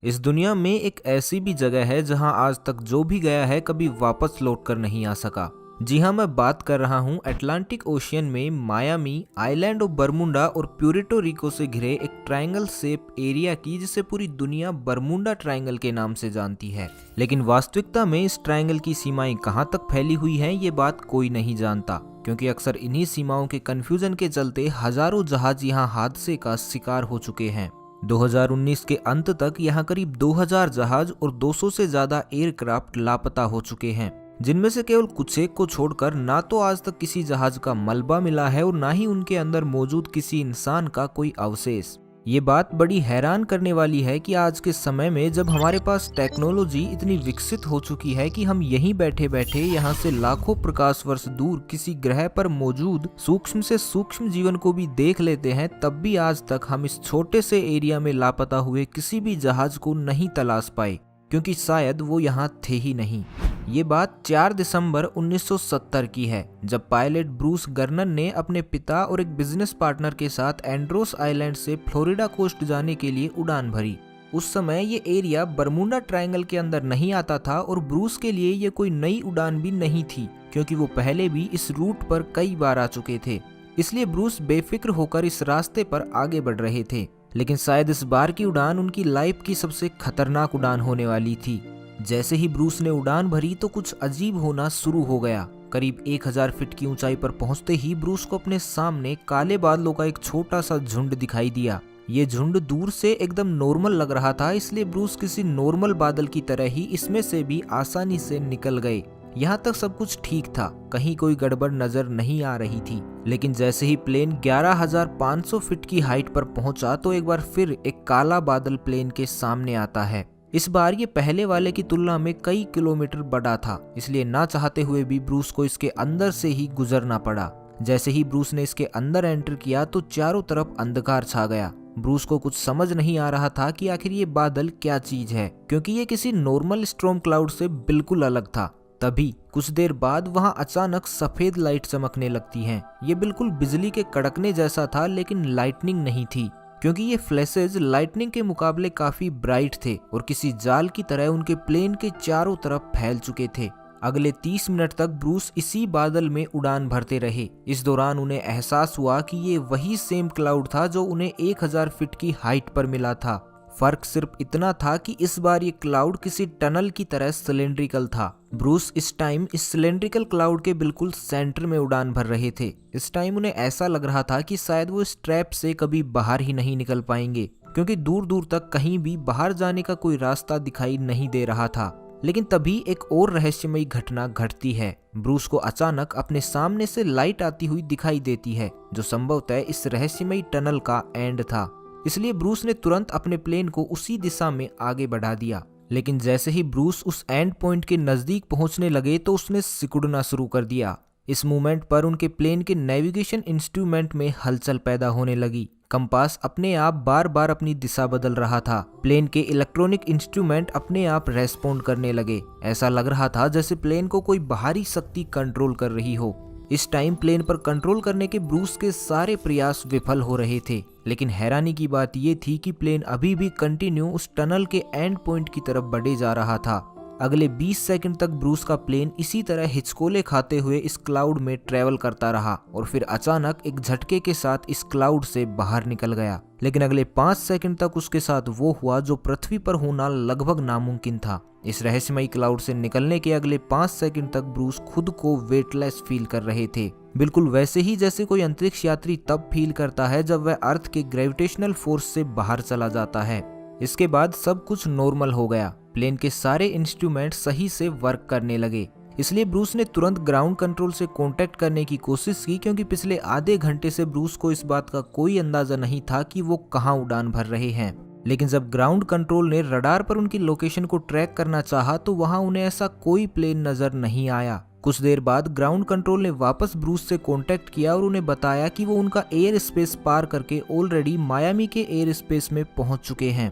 इस दुनिया में एक ऐसी भी जगह है जहां आज तक जो भी गया है कभी वापस लौट कर नहीं आ सका। जी हाँ, मैं बात कर रहा हूँ अटलांटिक ओशियन में मायामी, आइलैंड ऑफ बरमुंडा और प्यूर्टो रिको से घिरे एक ट्रायंगल शेप एरिया की, जिसे पूरी दुनिया बरमुंडा ट्रायंगल के नाम से जानती है। लेकिन वास्तविकता में इस ट्रायंगल की सीमाएं कहाँ तक फैली हुई हैं ये बात कोई नहीं जानता, क्योंकि अक्सर इन्हीं सीमाओं के कंफ्यूजन के चलते हजारों जहाज यहाँ हादसे का शिकार हो चुके हैं। 2019 के अंत तक यहाँ करीब 2000 जहाज और 200 से ज्यादा एयरक्राफ्ट लापता हो चुके हैं, जिनमें से केवल कुछ एक को छोड़कर ना तो आज तक किसी जहाज का मलबा मिला है और ना ही उनके अंदर मौजूद किसी इंसान का कोई अवशेष। ये बात बड़ी हैरान करने वाली है कि आज के समय में जब हमारे पास टेक्नोलॉजी इतनी विकसित हो चुकी है कि हम यहीं बैठे बैठे यहाँ से लाखों प्रकाश वर्ष दूर किसी ग्रह पर मौजूद सूक्ष्म से सूक्ष्म जीवन को भी देख लेते हैं, तब भी आज तक हम इस छोटे से एरिया में लापता हुए किसी भी जहाज को नहीं तलाश पाए, क्योंकि शायद वो यहाँ थे ही नहीं। ये बात 4 दिसंबर 1970 की है, जब पायलट ब्रूस गर्नन ने अपने पिता और एक बिजनेस पार्टनर के साथ एंड्रोस आइलैंड से फ्लोरिडा कोस्ट जाने के लिए उड़ान भरी। उस समय ये एरिया बरमुंडा ट्रायंगल के अंदर नहीं आता था और ब्रूस के लिए ये कोई नई उड़ान भी नहीं थी, क्योंकि वो पहले भी इस रूट पर कई बार आ चुके थे। इसलिए ब्रूस बेफिक्र होकर इस रास्ते पर आगे बढ़ रहे थे। लेकिन शायद इस बार की उड़ान उनकी लाइफ की सबसे खतरनाक उड़ान होने वाली थी। जैसे ही ब्रूस ने उड़ान भरी तो कुछ अजीब होना शुरू हो गया। करीब 1000 फीट की ऊंचाई पर पहुंचते ही ब्रूस को अपने सामने काले बादलों का एक छोटा सा झुंड दिखाई दिया। ये झुंड दूर से एकदम नॉर्मल लग रहा था, इसलिए ब्रूस किसी नॉर्मल बादल की तरह ही इसमें से भी आसानी से निकल गए। यहाँ तक सब कुछ ठीक था, कहीं कोई गड़बड़ नजर नहीं आ रही थी। लेकिन जैसे ही प्लेन 11,500 फीट की हाइट पर पहुंचा तो एक बार फिर एक काला बादल प्लेन के सामने आता है। इस बार ये पहले वाले की तुलना में कई किलोमीटर बड़ा था, इसलिए ना चाहते हुए भी ब्रूस को इसके अंदर से ही गुजरना पड़ा। जैसे ही ब्रूस ने इसके अंदर एंटर किया तो चारों तरफ अंधकार छा गया। ब्रूस को कुछ समझ नहीं आ रहा था कि आखिर ये बादल क्या चीज है, क्योंकि ये किसी नॉर्मल स्टॉर्म क्लाउड से बिल्कुल अलग था। तभी कुछ देर बाद वहां अचानक सफेद लाइट चमकने लगती हैं। ये बिल्कुल बिजली के कड़कने जैसा था, लेकिन लाइटनिंग नहीं थी, क्योंकि ये फ्लैशेज लाइटनिंग के मुकाबले काफी ब्राइट थे और किसी जाल की तरह उनके प्लेन के चारों तरफ फैल चुके थे। अगले 30 मिनट तक ब्रूस इसी बादल में उड़ान भरते रहे। इस दौरान उन्हें एहसास हुआ कि ये वही सेम क्लाउड था जो उन्हें 1000 फीट की हाइट पर मिला था। फर्क सिर्फ इतना था कि इस बार ये क्लाउड किसी टनल की तरह सिलेंड्रिकल था। ब्रूस इस टाइम इस सिलेंड्रिकल क्लाउड के बिल्कुल सेंटर में उड़ान भर रहे थे। इस टाइम उन्हें ऐसा लग रहा था कि शायद वो इस ट्रैप से कभी बाहर ही नहीं निकल पाएंगे, क्योंकि दूर दूर तक कहीं भी बाहर जाने का कोई रास्ता दिखाई नहीं दे रहा था। लेकिन तभी एक और रहस्यमयी घटना घटती है। ब्रूस को अचानक अपने सामने से लाइट आती हुई दिखाई देती है, जो संभवतः इस रहस्यमयी टनल का एंड था। इसलिए ब्रूस ने तुरंत अपने प्लेन को उसी दिशा में आगे बढ़ा दिया। लेकिन जैसे ही ब्रूस उस एंड पॉइंट के नजदीक पहुंचने लगे तो उसने सिकुड़ना शुरू कर दिया। इस मूवमेंट पर उनके प्लेन के नेविगेशन इंस्ट्रूमेंट में हलचल पैदा होने लगी। कंपास अपने आप बार बार अपनी दिशा बदल रहा था। प्लेन के इलेक्ट्रॉनिक इंस्ट्रूमेंट अपने आप रेस्पॉन्ड करने लगे। ऐसा लग रहा था जैसे प्लेन को कोई बाहरी शक्ति कंट्रोल कर रही हो। इस टाइम प्लेन पर कंट्रोल करने के ब्रूस के सारे प्रयास विफल हो रहे थे। लेकिन हैरानी की बात यह थी कि प्लेन अभी भी कंटिन्यू उस टनल के एंड पॉइंट की तरफ बढ़े जा रहा था। अगले 20 सेकंड तक ब्रूस का प्लेन इसी तरह हिचकोले खाते हुए इस क्लाउड में ट्रेवल करता रहा और फिर अचानक एक झटके के साथ इस क्लाउड से बाहर निकल गया। लेकिन अगले 5 सेकंड तक उसके साथ वो हुआ जो पृथ्वी पर होना लगभग नामुमकिन था। इस रहस्यमयी क्लाउड से निकलने के अगले 5 सेकंड तक ब्रूस खुद को वेटलेस फील कर रहे थे, बिल्कुल वैसे ही जैसे कोई अंतरिक्ष यात्री तब फील करता है जब वह अर्थ के ग्रेविटेशनल फोर्स से बाहर चला जाता है। इसके बाद सब कुछ नॉर्मल हो गया। प्लेन के सारे इंस्ट्रूमेंट सही से वर्क करने लगे। इसलिए ब्रूस ने तुरंत ग्राउंड कंट्रोल से कांटेक्ट करने की कोशिश की, क्योंकि पिछले आधे घंटे से ब्रूस को इस बात का कोई अंदाजा नहीं था कि वो कहाँ उड़ान भर रहे हैं। लेकिन जब ग्राउंड कंट्रोल ने रडार पर उनकी लोकेशन को ट्रैक करना चाहा तो वहां उन्हें ऐसा कोई प्लेन नजर नहीं आया। कुछ देर बाद ग्राउंड कंट्रोल ने वापस ब्रूस से कांटेक्ट किया और उन्हें बताया कि वो उनका एयर स्पेस पार करके ऑलरेडी मायामी के एयर स्पेस में पहुंच चुके हैं।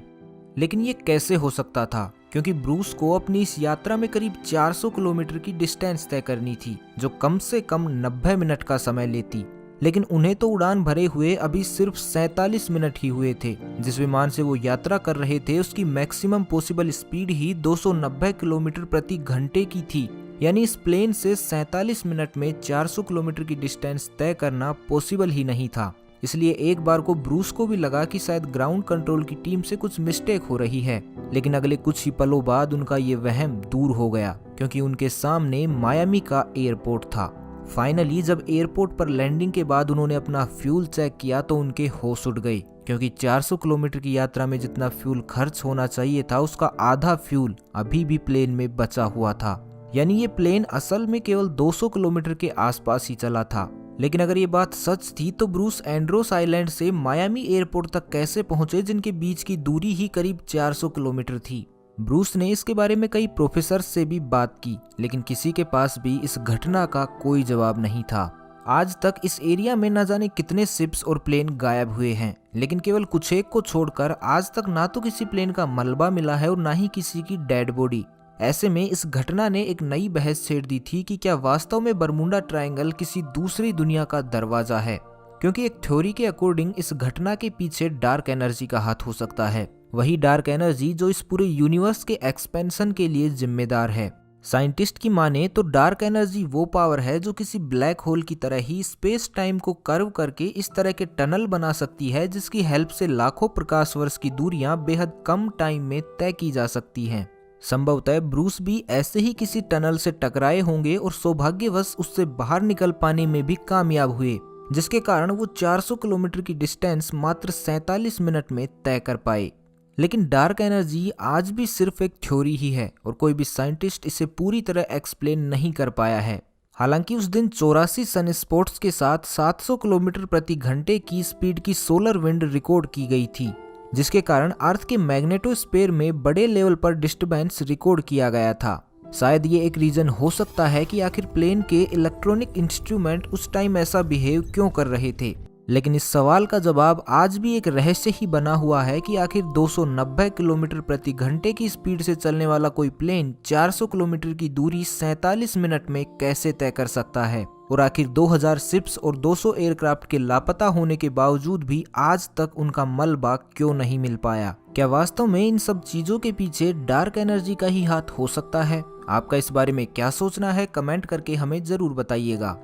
लेकिन ये कैसे हो सकता था, क्योंकि ब्रूस को अपनी इस यात्रा में करीब 400 किलोमीटर की डिस्टेंस तय करनी थी, जो कम से कम 90 मिनट का समय लेती। लेकिन उन्हें तो उड़ान भरे हुए अभी सिर्फ 47 मिनट ही हुए थे। जिस विमान से वो यात्रा कर रहे थे उसकी मैक्सिमम पॉसिबल स्पीड ही 290 किलोमीटर प्रति घंटे की थी। यानी इस प्लेन से 47 मिनट में 400 किलोमीटर की डिस्टेंस तय करना पॉसिबल ही नहीं था। इसलिए एक बार को ब्रूस को भी लगा कि शायद ग्राउंड कंट्रोल की टीम से कुछ मिस्टेक हो रही है। लेकिन अगले कुछ ही पलों बाद उनका ये वहम दूर हो गया, क्योंकि उनके सामने मायामी का एयरपोर्ट था। फाइनली जब एयरपोर्ट पर लैंडिंग के बाद उन्होंने अपना फ्यूल चेक किया तो उनके होश उड़ गई, क्योंकि 400 किलोमीटर की यात्रा में जितना फ्यूल खर्च होना चाहिए था उसका आधा फ्यूल अभी भी प्लेन में बचा हुआ था। यानी ये प्लेन असल में केवल 200 किलोमीटर के आसपास ही चला था। लेकिन अगर ये बात सच थी तो ब्रूस एंड्रोस आइलैंड से मायामी एयरपोर्ट तक कैसे पहुंचे, जिनके बीच की दूरी ही करीब 400 किलोमीटर थी। ब्रूस ने इसके बारे में कई प्रोफेसर से भी बात की, लेकिन किसी के पास भी इस घटना का कोई जवाब नहीं था। आज तक इस एरिया में न जाने कितने शिप्स और प्लेन गायब हुए हैं, लेकिन केवल कुछ एक को छोड़कर आज तक ना तो किसी प्लेन का मलबा मिला है और ना ही किसी की डेड बॉडी। ऐसे में इस घटना ने एक नई बहस छेड़ दी थी कि क्या वास्तव में बरमुडा ट्रायंगल किसी दूसरी दुनिया का दरवाजा है, क्योंकि एक थ्योरी के अकॉर्डिंग इस घटना के पीछे डार्क एनर्जी का हाथ हो सकता है। वही डार्क एनर्जी जो इस पूरे यूनिवर्स के एक्सपेंशन के लिए जिम्मेदार है। साइंटिस्ट की माने तो डार्क एनर्जी वो पावर है जो किसी ब्लैक होल की तरह ही स्पेस टाइम को कर्व करके इस तरह के टनल बना सकती है, जिसकी हेल्प से लाखों प्रकाश वर्ष की दूरियां बेहद कम टाइम में तय की जा सकती हैं। संभवतः ब्रूस भी ऐसे ही किसी टनल से टकराए होंगे और सौभाग्यवश उससे बाहर निकल पाने में भी कामयाब हुए, जिसके कारण वो 400 किलोमीटर की डिस्टेंस मात्र 47 मिनट में तय कर पाए। लेकिन डार्क एनर्जी आज भी सिर्फ एक थ्योरी ही है और कोई भी साइंटिस्ट इसे पूरी तरह एक्सप्लेन नहीं कर पाया है। हालांकि उस दिन 84 सन स्पॉट्स के साथ 700 किलोमीटर प्रति घंटे की स्पीड की सोलर विंड रिकॉर्ड की गई थी, जिसके कारण अर्थ के मैग्नेटोस्फीयर में बड़े लेवल पर डिस्टर्बेंस रिकॉर्ड किया गया था। शायद ये एक रीजन हो सकता है कि आखिर प्लेन के इलेक्ट्रॉनिक इंस्ट्रूमेंट उस टाइम ऐसा बिहेव क्यों कर रहे थे। लेकिन इस सवाल का जवाब आज भी एक रहस्य ही बना हुआ है कि आखिर 290 किलोमीटर प्रति घंटे की स्पीड से चलने वाला कोई प्लेन 400 किलोमीटर की दूरी 47 मिनट में कैसे तय कर सकता है, और आखिर 2000 शिप्स और 200 एयरक्राफ्ट के लापता होने के बावजूद भी आज तक उनका मलबा क्यों नहीं मिल पाया। क्या वास्तव में इन सब चीजों के पीछे डार्क एनर्जी का ही हाथ हो सकता है? आपका इस बारे में क्या सोचना है, कमेंट करके हमें जरूर बताइएगा।